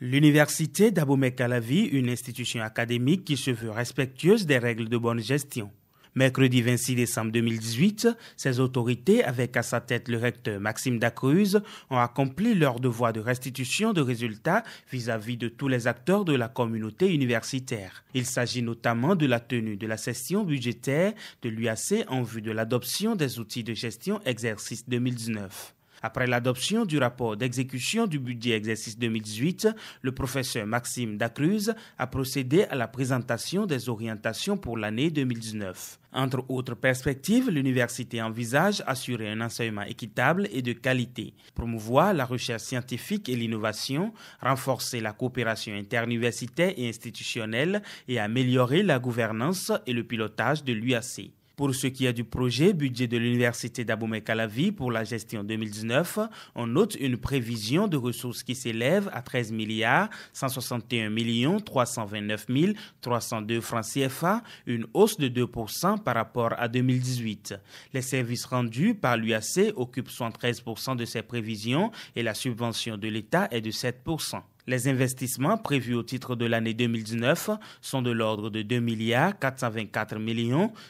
L'université d'Abomey-Calavi, une institution académique qui se veut respectueuse des règles de bonne gestion. Mercredi 26 décembre 2018, ses autorités, avec à sa tête le recteur Maxime Dacruz, ont accompli leur devoir de restitution de résultats vis-à-vis de tous les acteurs de la communauté universitaire. Il s'agit notamment de la tenue de la session budgétaire de l'UAC en vue de l'adoption des outils de gestion exercice 2019. Après l'adoption du rapport d'exécution du budget exercice 2018, le professeur Maxime Dacruz a procédé à la présentation des orientations pour l'année 2019. Entre autres perspectives, l'université envisage assurer un enseignement équitable et de qualité, promouvoir la recherche scientifique et l'innovation, renforcer la coopération interuniversitaire et institutionnelle et améliorer la gouvernance et le pilotage de l'UAC. Pour ce qui est du projet budget de l'Université d'Abomey-Calavi pour la gestion 2019, on note une prévision de ressources qui s'élève à 13 161 329 302 francs CFA, une hausse de 2% par rapport à 2018. Les services rendus par l'UAC occupent 73% de ces prévisions et la subvention de l'État est de 7%. Les investissements prévus au titre de l'année 2019 sont de l'ordre de 2 424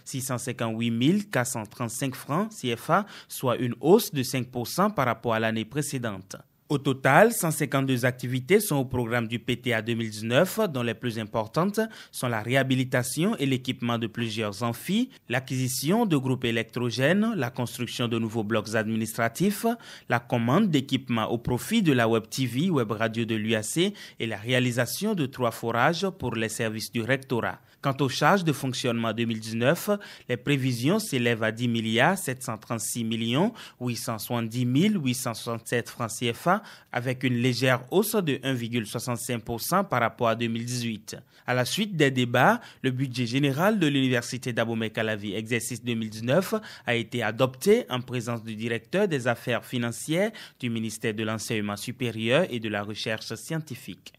658 435 francs CFA, soit une hausse de 5% par rapport à l'année précédente. Au total, 152 activités sont au programme du PTA 2019, dont les plus importantes sont la réhabilitation et l'équipement de plusieurs amphis, l'acquisition de groupes électrogènes, la construction de nouveaux blocs administratifs, la commande d'équipements au profit de la Web TV, Web Radio de l'UAC et la réalisation de 3 forages pour les services du rectorat. Quant aux charges de fonctionnement 2019, les prévisions s'élèvent à 10 736 870 867 francs CFA, avec une légère hausse de 1,65% par rapport à 2018. À la suite des débats, le budget général de l'Université d'Abomey-Calavi exercice 2019 a été adopté en présence du directeur des affaires financières du ministère de l'Enseignement supérieur et de la Recherche scientifique.